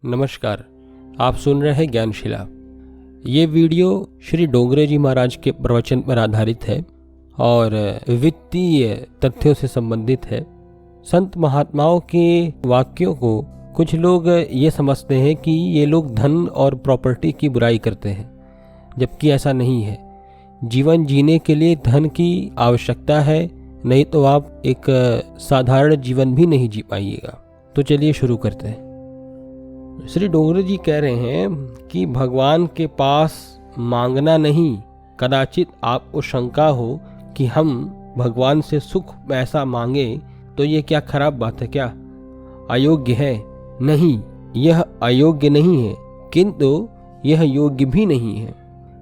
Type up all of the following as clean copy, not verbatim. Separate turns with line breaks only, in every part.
नमस्कार, आप सुन रहे हैं ज्ञानशिला। ये वीडियो श्री डोंगरे जी महाराज के प्रवचन पर आधारित है और वित्तीय तथ्यों से संबंधित है। संत महात्माओं के वाक्यों को कुछ लोग ये समझते हैं कि ये लोग धन और प्रॉपर्टी की बुराई करते हैं, जबकि ऐसा नहीं है। जीवन जीने के लिए धन की आवश्यकता है, नहीं तो आप एक साधारण जीवन भी नहीं जी पाइएगा। तो चलिए शुरू करते हैं। श्री डोंगरे जी कह रहे हैं कि भगवान के पास मांगना नहीं, कदाचित आपको शंका हो कि हम भगवान से सुख पैसा मांगे तो ये क्या खराब बात है, क्या अयोग्य है? नहीं, यह अयोग्य नहीं है, किंतु यह योग्य भी नहीं है।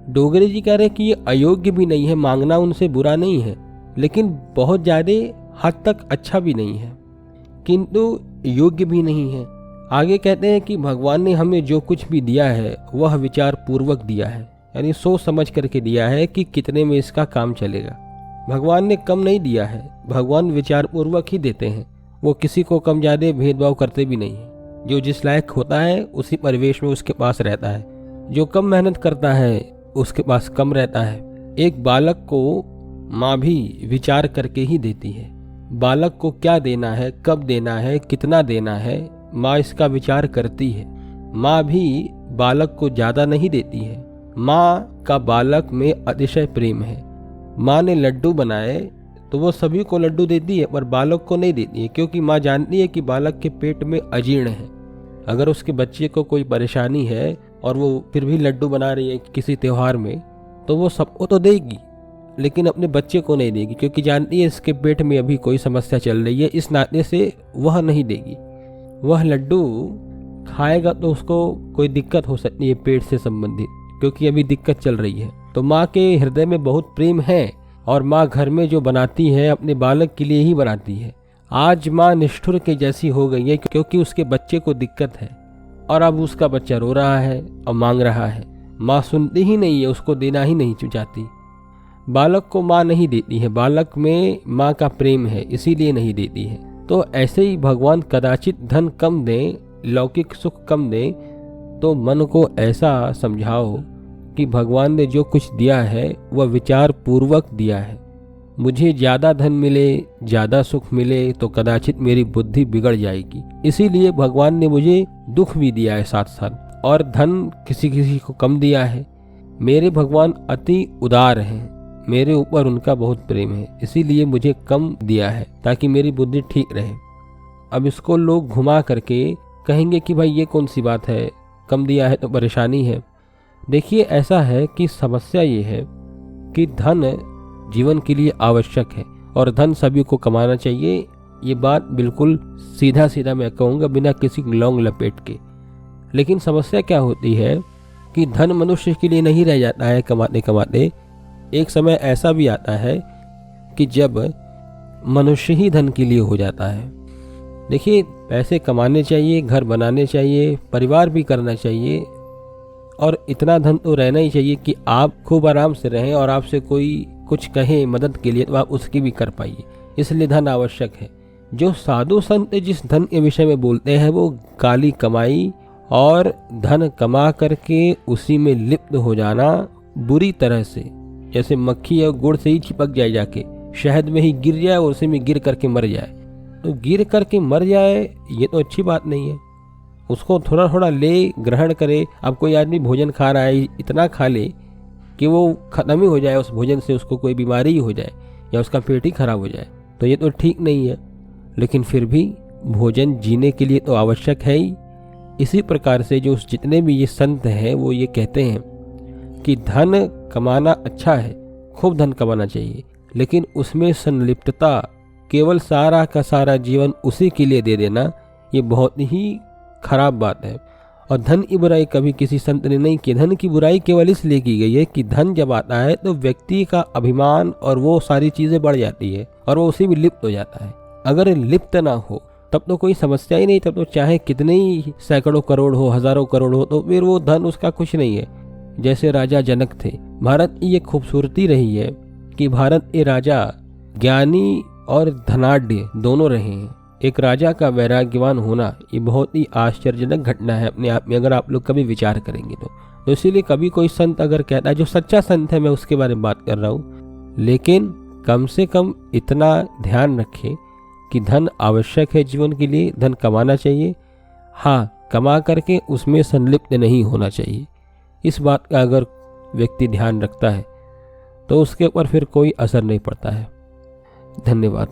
डोंगरे जी कह रहे हैं कि ये अयोग्य भी नहीं है, मांगना उनसे बुरा नहीं है, लेकिन बहुत ज़्यादा हद तक अच्छा भी नहीं है, किंतु योग्य भी नहीं है। आगे कहते हैं कि भगवान ने हमें जो कुछ भी दिया है वह विचार पूर्वक दिया है, यानी सोच समझ करके दिया है कि कितने में इसका काम चलेगा। भगवान ने कम नहीं दिया है, भगवान विचार पूर्वक ही देते हैं। वो किसी को कम ज़्यादा भेदभाव करते भी नहीं है। जो जिस लायक होता है उसी परिवेश में उसके पास रहता है। जो कम मेहनत करता है उसके पास कम रहता है। एक बालक को माँ भी विचार करके ही देती है। बालक को क्या देना है, कब देना है, कितना देना है, माँ इसका विचार करती है। माँ भी बालक को ज़्यादा नहीं देती है। माँ का बालक में अतिशय प्रेम है। माँ ने लड्डू बनाए तो वो सभी को लड्डू देती है, पर बालक को नहीं देती है, क्योंकि माँ जानती है कि बालक के पेट में अजीर्ण है। अगर उसके बच्चे को कोई परेशानी है और वो फिर भी लड्डू बना रही है किसी त्यौहार में, तो वो सबको तो देगी, लेकिन अपने बच्चे को नहीं देगी, क्योंकि जानती है इसके पेट में अभी कोई समस्या चल रही है। इस नाते से वह नहीं देगी। वह लड्डू खाएगा तो उसको कोई दिक्कत हो सकती है पेट से संबंधित, क्योंकि अभी दिक्कत चल रही है। तो माँ के हृदय में बहुत प्रेम है और माँ घर में जो बनाती है अपने बालक के लिए ही बनाती है। आज माँ निष्ठुर के जैसी हो गई है, क्योंकि उसके बच्चे को दिक्कत है और अब उसका बच्चा रो रहा है और मांग रहा है। माँ सुनती ही नहीं है, उसको देना ही नहीं चाहती। बालक को माँ नहीं देती है, बालक में माँ का प्रेम है, इसीलिए नहीं देती है। तो ऐसे ही भगवान कदाचित धन कम दें, लौकिक सुख कम दें, तो मन को ऐसा समझाओ कि भगवान ने जो कुछ दिया है वह विचार पूर्वक दिया है। मुझे ज़्यादा धन मिले, ज़्यादा सुख मिले तो कदाचित मेरी बुद्धि बिगड़ जाएगी, इसीलिए भगवान ने मुझे दुख भी दिया है साथ साथ, और धन किसी किसी को कम दिया है। मेरे भगवान अति उदार हैं, मेरे ऊपर उनका बहुत प्रेम है, इसीलिए मुझे कम दिया है ताकि मेरी बुद्धि ठीक रहे। अब इसको लोग घुमा करके कहेंगे कि भाई ये कौन सी बात है, कम दिया है तो परेशानी है। देखिए, ऐसा है कि समस्या ये है कि धन जीवन के लिए आवश्यक है और धन सभी को कमाना चाहिए। ये बात बिल्कुल सीधा सीधा मैं कहूँगा, बिना किसी लौंग लपेट के। लेकिन समस्या क्या होती है कि धन मनुष्य के लिए नहीं रह जाता है कमाते कमाते। एक समय ऐसा भी आता है कि जब मनुष्य ही धन के लिए हो जाता है। देखिए, पैसे कमाने चाहिए, घर बनाने चाहिए, परिवार भी करना चाहिए, और इतना धन तो रहना ही चाहिए कि आप खूब आराम से रहें और आपसे कोई कुछ कहे मदद के लिए तो आप उसकी भी कर पाइए। इसलिए धन आवश्यक है। जो साधु संत जिस धन के विषय में बोलते हैं वो काली कमाई और धन कमा करके उसी में लिप्त हो जाना बुरी तरह से, जैसे मक्खी या गुड़ से ही चिपक जाए, जाके शहद में ही गिर जाए और उसी में गिर करके मर जाए। तो गिर करके मर जाए ये तो अच्छी बात नहीं है। उसको थोड़ा थोड़ा ले, ग्रहण करे। अब कोई आदमी भोजन खा रहा है, इतना खा ले कि वो खत्म ही हो जाए, उस भोजन से उसको कोई बीमारी ही हो जाए या उसका पेट ही खराब हो जाए, तो ये तो ठीक नहीं है। लेकिन फिर भी भोजन जीने के लिए तो आवश्यक है ही। इसी प्रकार से जो जितने भी ये संत हैं वो ये कहते हैं कि धन कमाना अच्छा है, खूब धन कमाना चाहिए, लेकिन उसमें संलिप्तता, केवल सारा का सारा जीवन उसी के लिए दे देना, ये बहुत ही खराब बात है। और धन की बुराई कभी किसी संत ने नहीं की। धन की बुराई केवल इसलिए की गई है कि धन जब आता है तो व्यक्ति का अभिमान और वो सारी चीज़ें बढ़ जाती है और वो उसी में लिप्त हो जाता है। अगर लिप्त ना हो तब तो कोई समस्या ही नहीं, तब तो चाहे कितने ही सैकड़ों करोड़ हो, हजारों करोड़ हो, तो फिर वो धन उसका कुछ नहीं है। जैसे राजा जनक थे। भारत की ये खूबसूरती रही है कि भारत के राजा ज्ञानी और धनाढ्य दोनों रहे हैं। एक राजा का वैराग्यवान होना ये बहुत ही आश्चर्यजनक घटना है अपने आप में, अगर आप लोग कभी विचार करेंगे तो इसीलिए कभी कोई संत अगर कहता है, जो सच्चा संत है मैं उसके बारे में बात कर रहा हूँ, लेकिन कम से कम इतना ध्यान रखें कि धन आवश्यक है जीवन के लिए, धन कमाना चाहिए, हाँ कमा करके उसमें संलिप्त नहीं होना चाहिए। इस बात का अगर व्यक्ति ध्यान रखता है तो उसके ऊपर फिर कोई असर नहीं पड़ता है। धन्यवाद।